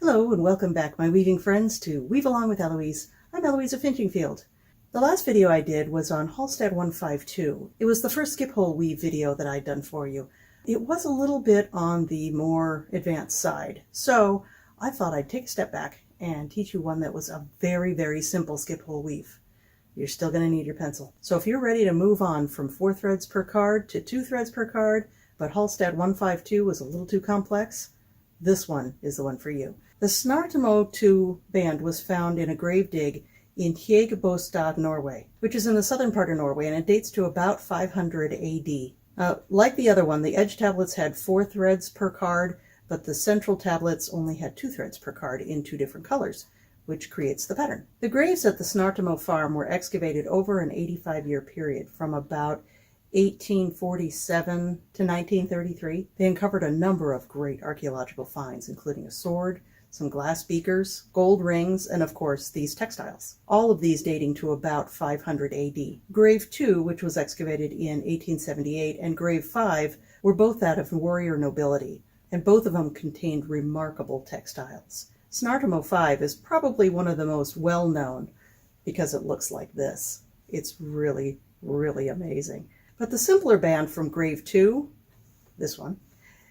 Hello and welcome back, my weaving friends, to Weave Along with Elewys. I'm Elewys of Finchingfield. The last video I did was on Haegebostad 152. It was the first skip hole weave video that I'd done for you. It was a little bit on the more advanced side, so I thought I'd take a step back and teach you one that was a very simple skip hole weave. You're still going to need your pencil. So if you're ready to move on from 4 threads per card to 2 threads per card, but Haegebostad 152 was a little too complex, this one is the one for you. The Snartemo II band was found in a grave dig in Haegebostad, Norway, which is in the southern part of Norway, and it dates to about 500 AD. Like the other one, the edge tablets had 4 threads per card, but the central tablets only had 2 threads per card in 2 different colors, which creates the pattern. The graves at the Snartemo farm were excavated over an 85-year period from about 1847 to 1933. They uncovered a number of great archaeological finds, including a sword, some glass beakers, gold rings, and of course these textiles. All of these dating to about 500 AD. Grave 2, which was excavated in 1878, and Grave 5 were both that of warrior nobility, and both of them contained remarkable textiles. Snartemo 5 is probably one of the most well-known because it looks like this. It's really amazing. But the simpler band from Grave 2, this one,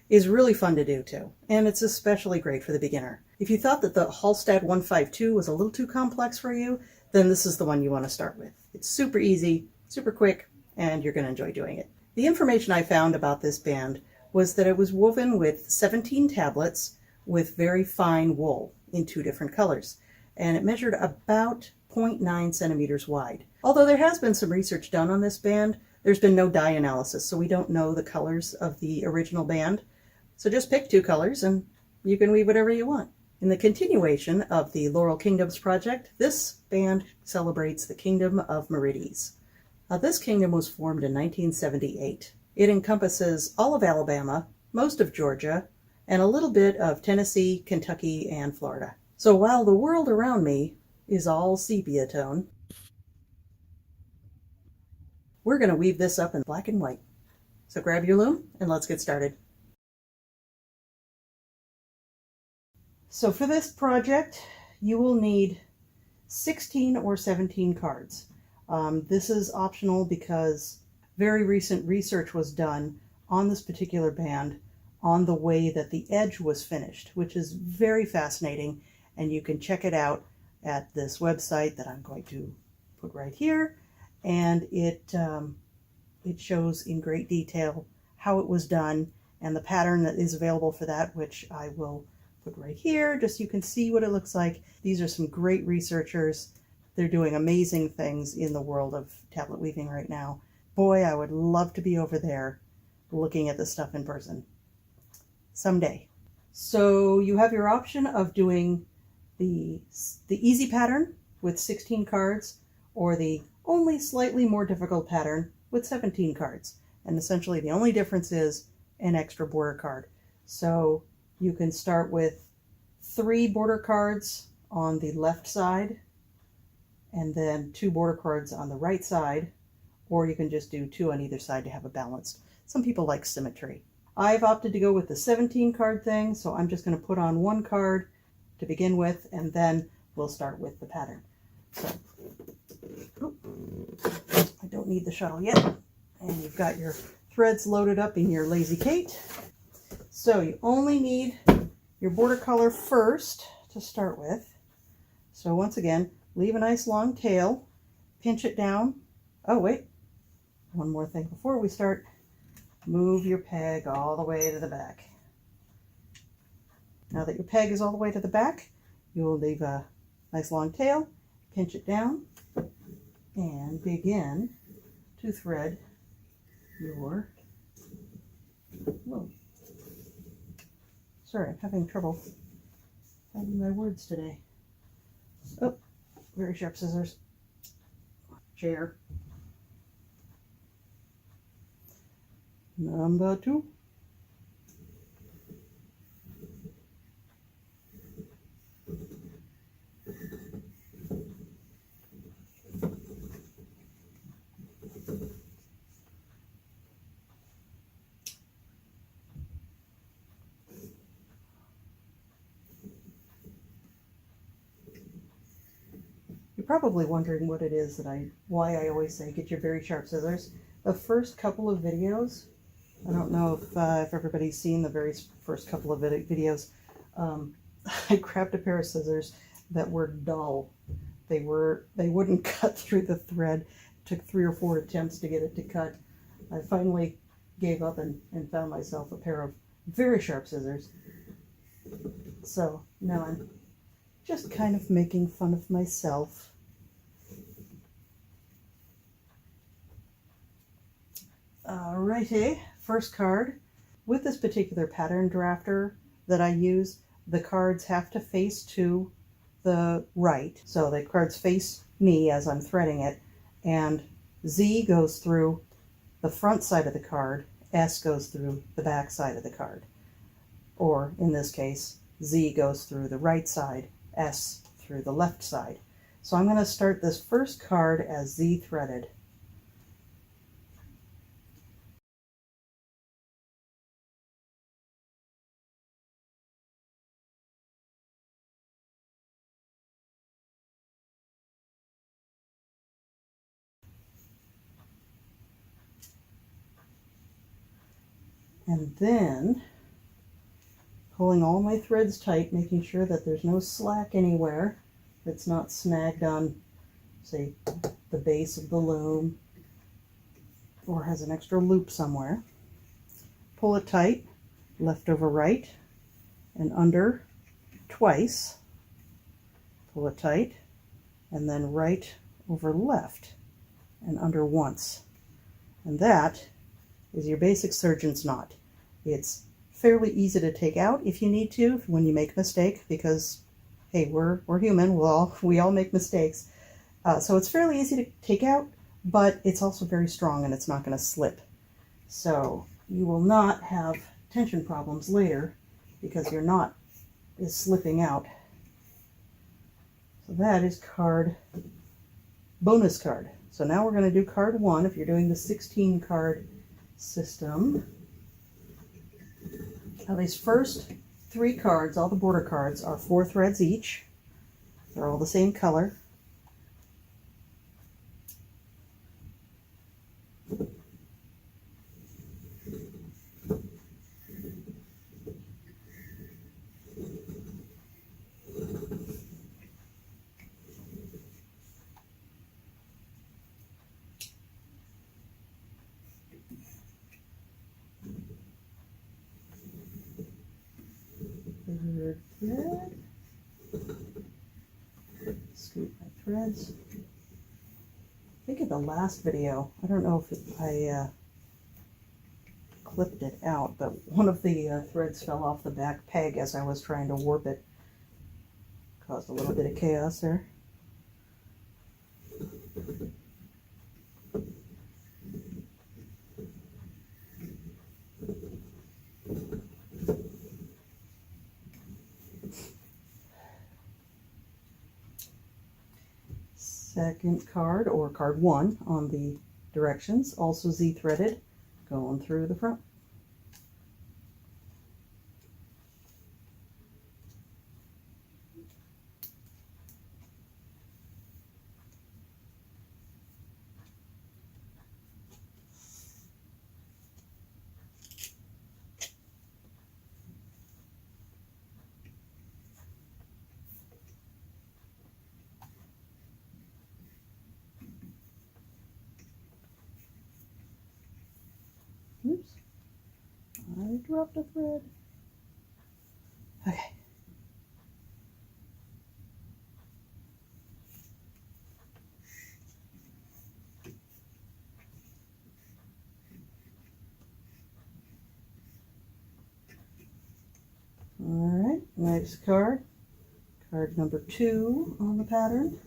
is really fun to do too, and it's especially great for the beginner. If you thought that the Haegebostad 152 was a little too complex for you, then this is the one you want to start with. It's super easy, super quick, and you're going to enjoy doing it. The information I found about this band was that it was woven with 17 tablets with very fine wool in 2 different colors, and it measured about 0.9 centimeters wide. Although there has been some research done on this band, there's been no dye analysis, so we don't know the colors of the original band. So just pick 2 colors and you can weave whatever you want. In the continuation of the Laurel Kingdoms project, this band celebrates the Kingdom of Merides. Now, this kingdom was formed in 1978. It encompasses all of Alabama, most of Georgia, and a little bit of Tennessee, Kentucky, and Florida. So while the world around me is all sepia tone, we're going to weave this up in black and white. So grab your loom and let's get started. So for this project, you will need 16 or 17 cards. This is optional because very recent research was done on this particular band on the way that the edge was finished, which is very fascinating, and you can check it out at this website that I'm going to put right here, and it shows in great detail how it was done and the pattern that is available for that, which I will put right here just so you can see what it looks like. These are some great researchers. They're doing amazing things in the world of tablet weaving right now. Boy, I would love to be over there looking at this stuff in person someday. So you have your option of doing the easy pattern with 16 cards or the only slightly more difficult pattern with 17 cards. And essentially the only difference is an extra border card. So you can start with 3 border cards on the left side and then 2 border cards on the right side, or you can just do 2 on either side to have a balance. Some people like symmetry. I've opted to go with the 17 card thing, so I'm just going to put on 1 card to begin with, and then we'll start with the pattern. So, I don't need the shuttle yet. And you've got your threads loaded up in your Lazy Kate. So you only need your border color first to start with. So once again, leave a nice long tail, pinch it down. Oh wait, one more thing before we start. Move your peg all the way to the back. Now that your peg is all the way to the back, you will leave a nice long tail, pinch it down, and begin to thread your loom. Sorry, I'm having trouble finding my words today. Oh, very sharp scissors. Chair. Number 2. probably wondering what it is why I always say get your very sharp scissors. The first couple of videos, I don't know if everybody's seen the very first couple of videos, I grabbed a pair of scissors that were dull. They wouldn't cut through the thread. It took 3 or 4 attempts to get it to cut. I finally gave up and found myself a pair of very sharp scissors. So now I'm just kind of making fun of myself. Alrighty, first card. With this particular pattern drafter that I use, the cards have to face to the right. So the cards face me as I'm threading it, and Z goes through the front side of the card, S goes through the back side of the card. Or in this case, Z goes through the right side, S through the left side. So I'm going to start this first card as Z threaded. And then pulling all my threads tight, making sure that there's no slack anywhere that's not snagged on, say, the base of the loom or has an extra loop somewhere. Pull it tight, left over right and under twice. Pull it tight, and then right over left and under once. And that is your basic surgeon's knot. It's fairly easy to take out if you need to when you make a mistake, because hey, we're human, we all make mistakes. So it's fairly easy to take out, but it's also very strong and it's not going to slip. So you will not have tension problems later because your knot is slipping out. So that is bonus card. So now we're going to do card 1 if you're doing the 16 card system. Now these first 3 cards, all the border cards, are 4 threads each. They're all the same color. Third thread. Scoop my threads. I think in the last video, I don't know if I clipped it out, but one of the threads fell off the back peg as I was trying to warp it. Caused a little bit of chaos there. Second card, or card 1 on the directions, also Z threaded, going through the front. Oops, I dropped a thread. Okay. All right, next card. Card number 2 on the pattern.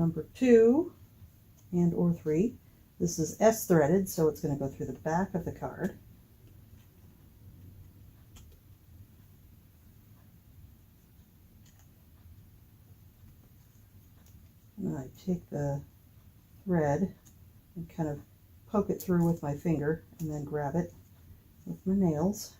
number 2 and or 3. This is S threaded, so it's going to go through the back of the card. And I take the thread and kind of poke it through with my finger and then grab it with my nails.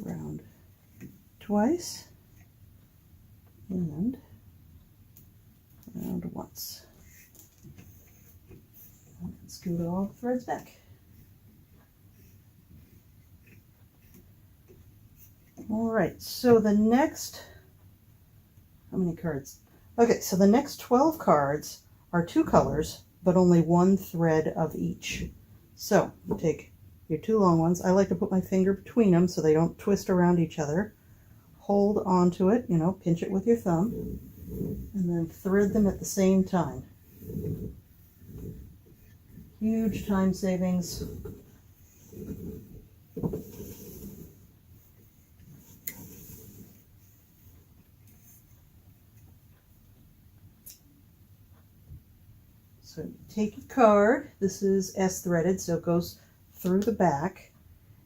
Round twice and round once. And scoot all the threads back. All right, so the next, how many cards? Okay, so the next 12 cards are 2 colors, but only 1 thread of each. So you take your 2 long ones. I like to put my finger between them so they don't twist around each other. Hold onto it, you know, pinch it with your thumb, and then thread them at the same time. Huge time savings. So you take your card. This is S threaded, so it goes through the back,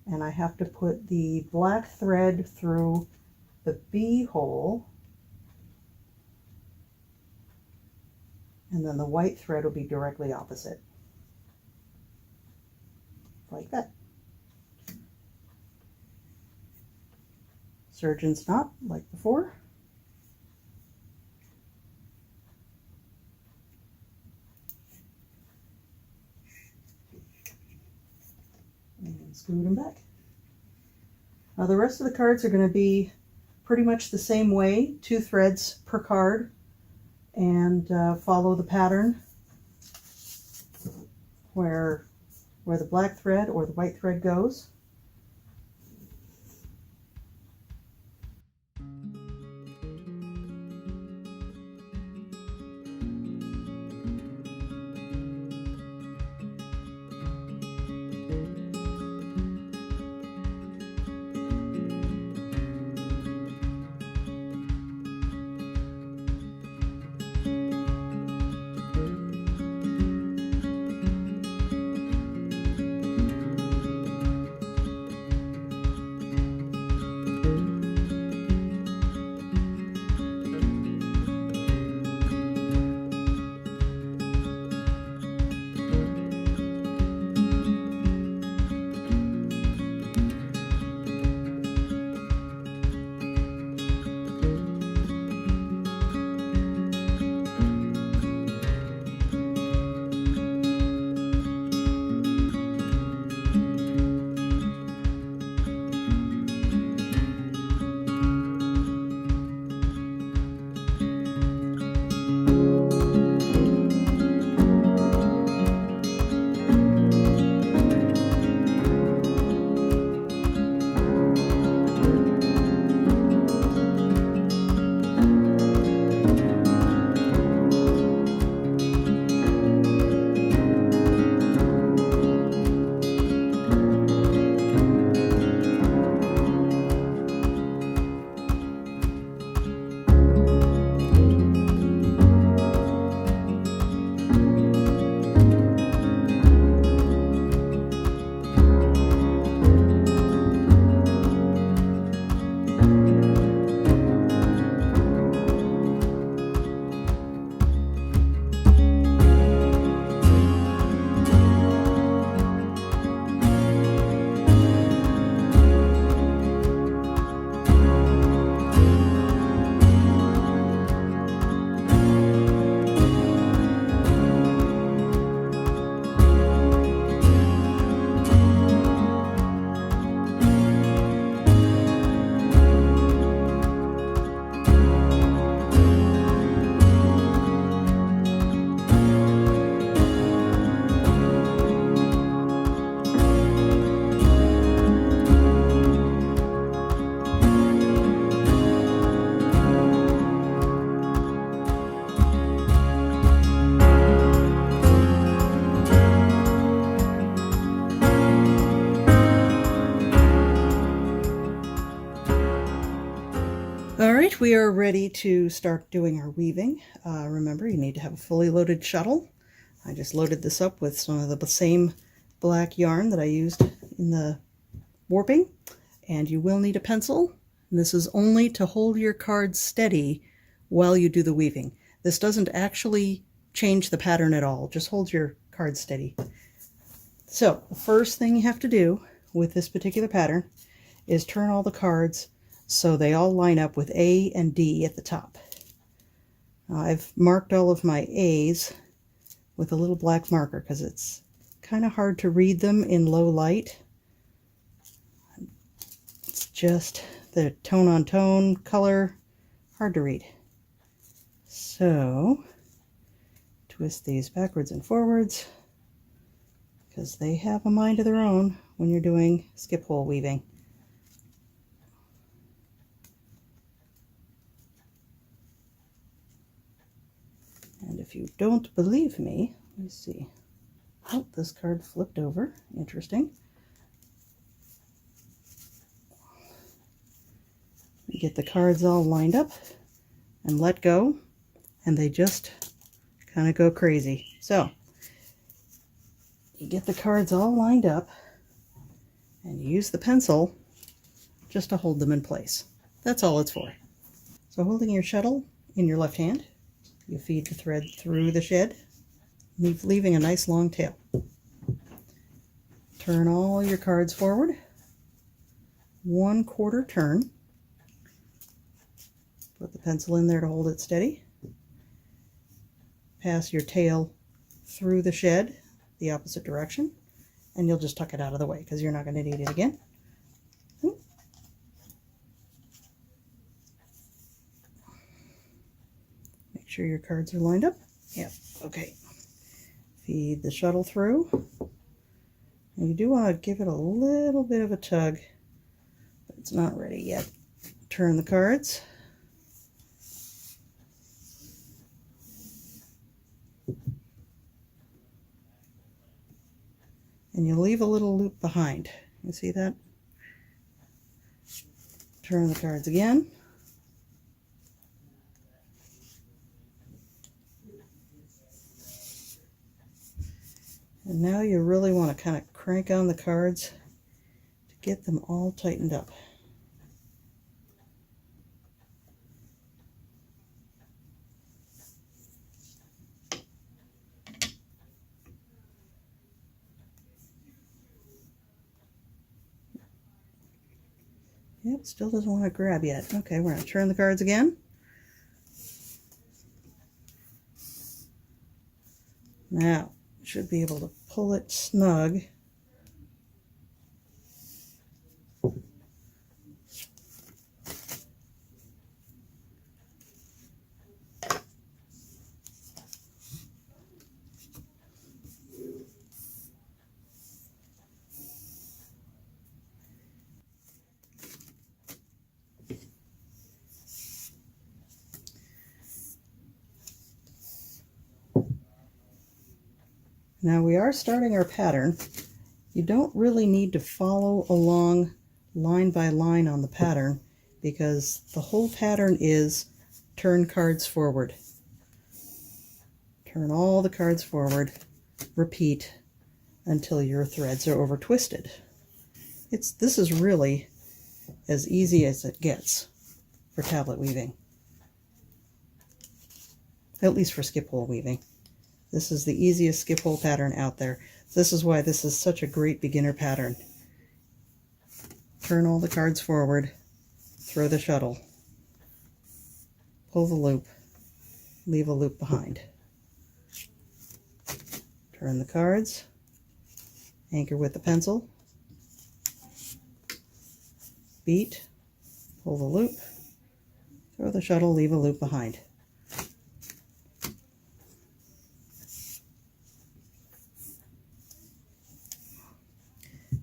and I have to put the black thread through the B hole, and then the white thread will be directly opposite, like that. Surgeon's knot, like before. And scoot them back. Now the rest of the cards are going to be pretty much the same way, 2 threads per card, and follow the pattern where the black thread or the white thread goes. All right, we are ready to start doing our weaving. Remember, you need to have a fully loaded shuttle. I just loaded this up with some of the same black yarn that I used in the warping. And you will need a pencil. And this is only to hold your cards steady while you do the weaving. This doesn't actually change the pattern at all. Just hold your cards steady. So the first thing you have to do with this particular pattern is turn all the cards so they all line up with A and D at the top. I've marked all of my A's with a little black marker because it's kind of hard to read them in low light. It's just the tone on tone color, hard to read. So twist these backwards and forwards because they have a mind of their own when you're doing skip hole weaving. And if you don't believe me, let me see. Oh, this card flipped over. Interesting. You get the cards all lined up and let go, and they just kind of go crazy. So you get the cards all lined up and you use the pencil just to hold them in place. That's all it's for. So holding your shuttle in your left hand, you feed the thread through the shed, leaving a nice long tail. Turn all your cards forward, 1/4 turn. Put the pencil in there to hold it steady. Pass your tail through the shed the opposite direction, and you'll just tuck it out of the way because you're not going to need it again. Make sure your cards are lined up. Yep, okay. Feed the shuttle through. And you do want to give it a little bit of a tug, but it's not ready yet. Turn the cards. And you leave a little loop behind. You see that? Turn the cards again. And now you really want to kind of crank on the cards to get them all tightened up. Yep, still doesn't want to grab yet. Okay, we're going to turn the cards again. Now, should be able to pull it snug. Now we are starting our pattern. You don't really need to follow along line by line on the pattern because the whole pattern is turn cards forward. Turn all the cards forward, repeat until your threads are over twisted. This is really as easy as it gets for tablet weaving, at least for skip hole weaving. This is the easiest skip hole pattern out there. This is why this is such a great beginner pattern. Turn all the cards forward, throw the shuttle, pull the loop, leave a loop behind. Turn the cards, anchor with the pencil, beat, pull the loop, throw the shuttle, leave a loop behind.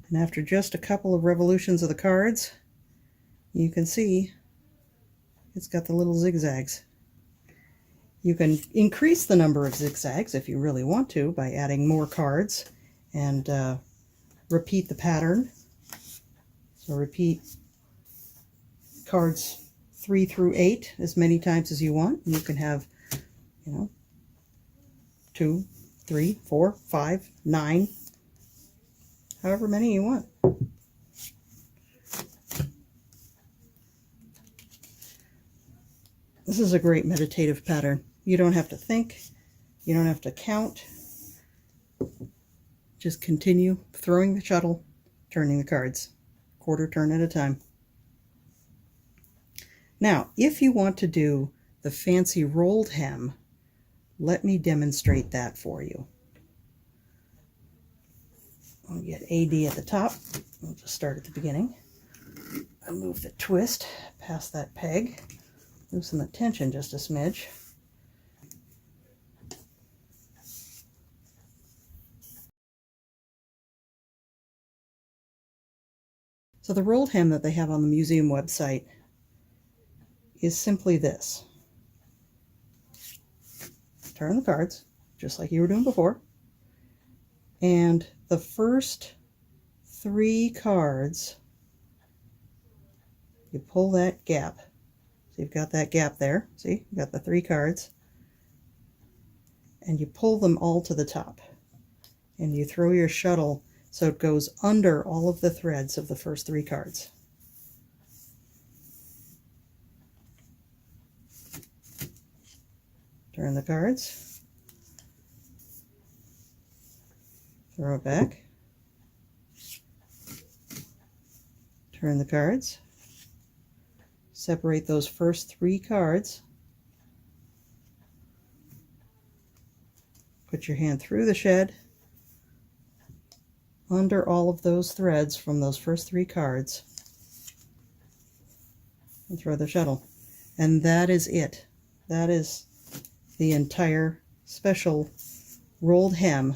And after just a couple of revolutions of the cards, you can see it's got the little zigzags. You can increase the number of zigzags if you really want to by adding more cards and repeat the pattern. So repeat cards 3 through 8 as many times as you want. You can have, 2, 3, 4, 5, 9, however many you want. This is a great meditative pattern. You don't have to think, you don't have to count. Just continue throwing the shuttle, turning the cards, quarter turn at a time. Now, if you want to do the fancy rolled hem, let me demonstrate that for you. I'll get AD at the top. We'll just start at the beginning. I'll move the twist past that peg. Loosen the tension just a smidge. So the rolled hem that they have on the museum website is simply this. Turn the cards, just like you were doing before. And the first 3 cards, you pull that gap. So you've got that gap there. See, you've got the 3 cards. And you pull them all to the top. And you throw your shuttle so it goes under all of the threads of the first 3 cards. Turn the cards. Throw it back. Turn the cards. Separate those first 3 cards. Put your hand through the shed, under all of those threads from those first 3 cards, and throw the shuttle. And that is it. That is the entire special rolled hem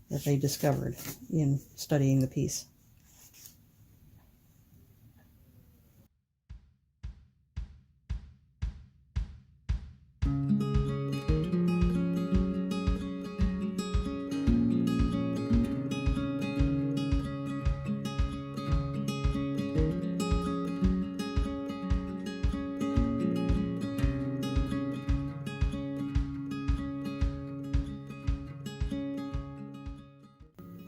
that they discovered in studying the piece.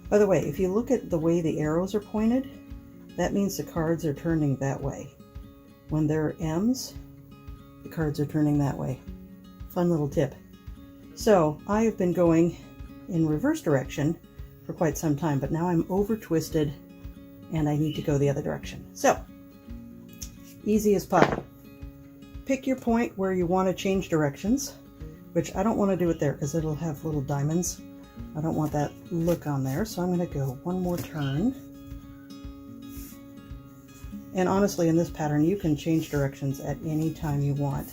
By the way, if you look at the way the arrows are pointed, that means the cards are turning that way. When they're M's, the cards are turning that way. Fun little tip. So I have been going in reverse direction for quite some time, but now I'm over twisted and I need to go the other direction. So, easy as pie. Pick your point where you want to change directions, which I don't want to do it there because it'll have little diamonds. I don't want that look on there, so I'm going to go one more turn. And honestly, in this pattern, you can change directions at any time you want.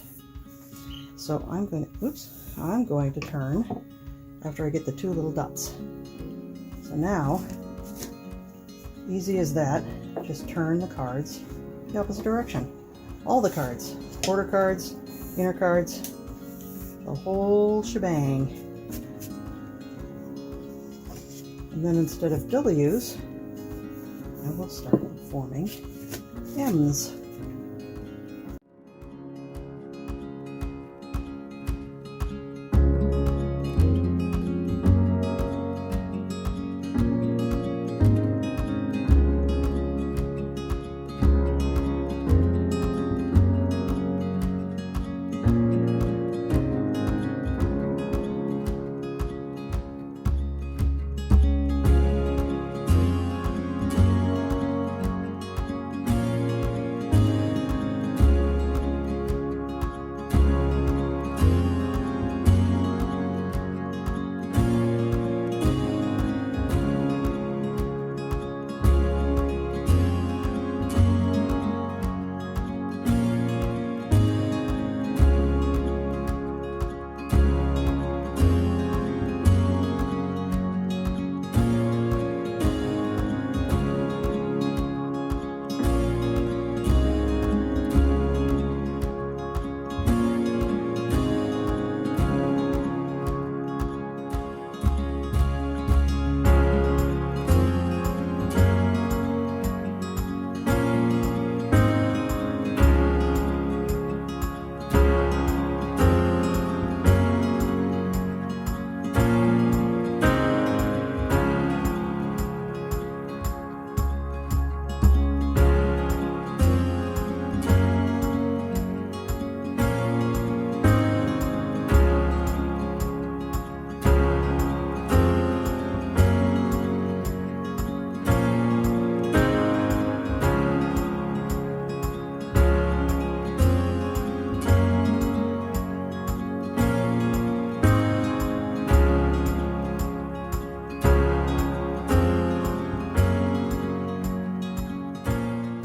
So I'm going to turn after I get the 2 little dots. So now, easy as that, just turn the cards the opposite direction. All the cards, quarter cards, inner cards, the whole shebang. And then instead of W's, I will start forming M's.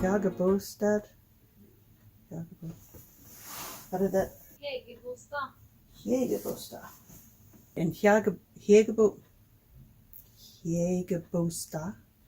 Haegebostad. How did that? Haegebostad. Haegebostad. And Haegebostad